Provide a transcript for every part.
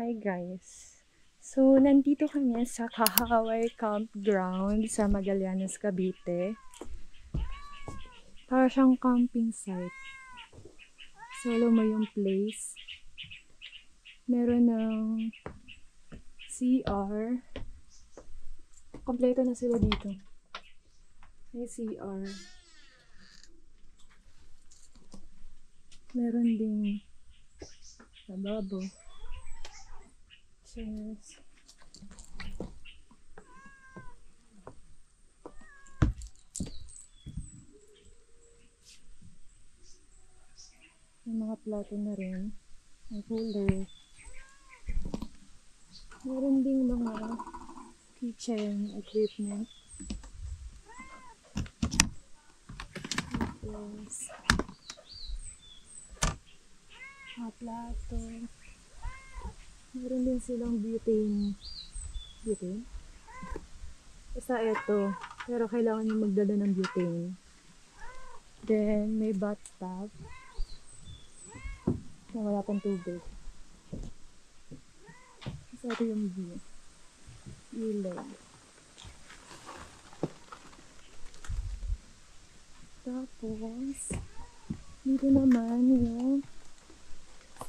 Hi guys! So, nandito kami sa Kahaway Campground sa Magallanes, Cavite. Para siyang camping site. Solo mo yung place. Meron ng CR. Kompleto na sila dito. May CR. Meron ding lababo. Cheers. May mga plato na rin. May cooler. Meron ding mga kitchen equipment. Tapos, mga plato. Meron din silang butane. Butane? Basta ito. Pero kailangan nyo magdala ng butane. Then, may bathtub. Na wala pang tubig. Basta ito yung view. Ilaw. Tapos, dito naman yung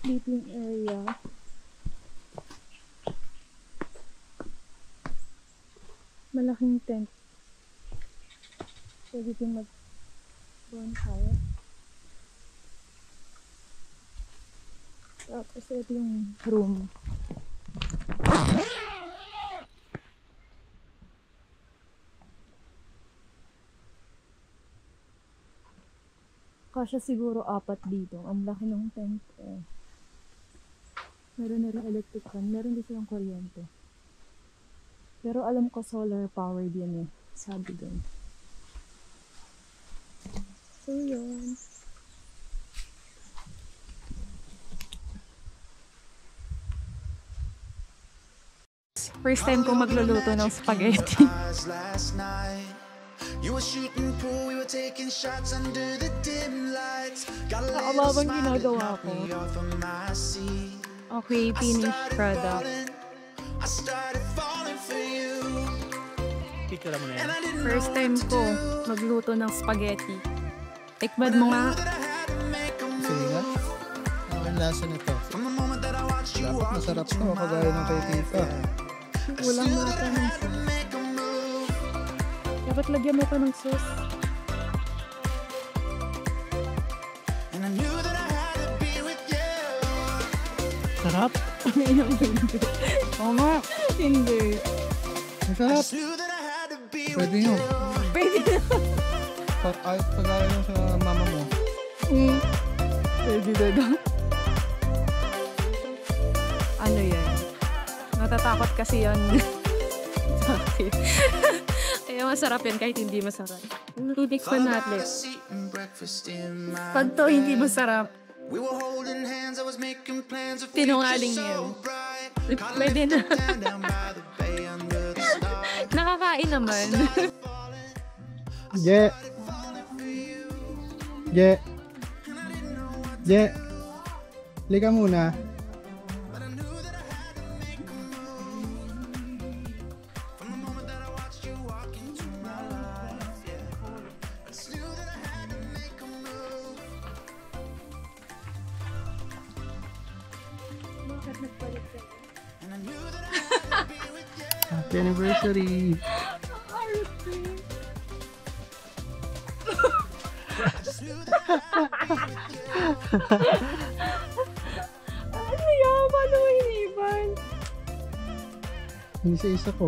sleeping area. Malaking tent. Pwede din mag-bonfire. Tapos ito yung room. Kasya siguro 4 dito. Ang laki ng tent eh. Meron na rin electric fan. Meron din silang kuryente. Pero alam ko solar powered yan eh. Sabi dun. So yun. First time ko magluluto ng spaghetti. Nakababang ginagawa ko. Okay, finished product. First time ko magluto ng spaghetti. Tikman mo nga. Sige nga. Ano ang lasa nito? Dapat masarap to, kagaya ng kay tita. Walang mata ng sauce. Dapat lagyan mo pa ng sauce. Sarap? Hindi. Oo nga. Hindi. Masarap. Pwede nyo. Pwede na. Ayos kagaya nyo sa mama mo. Pwede na. Ano yan? Natatakot kasi yan. Kaya masarap yan kahit hindi masarap. Titikman natin. Pag to hindi masarap, tinungaling yan. Pwede na. Nakakain naman. Je. Je. Je. Lika muna. Happy anniversary! Ano yan? Paano mo hinipan? Hindi sa isa ko.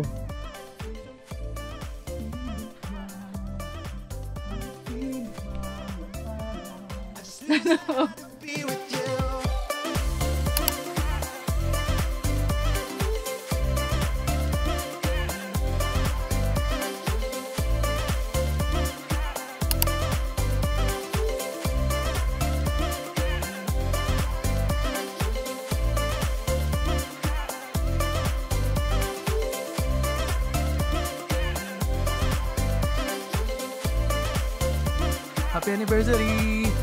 Happy anniversary!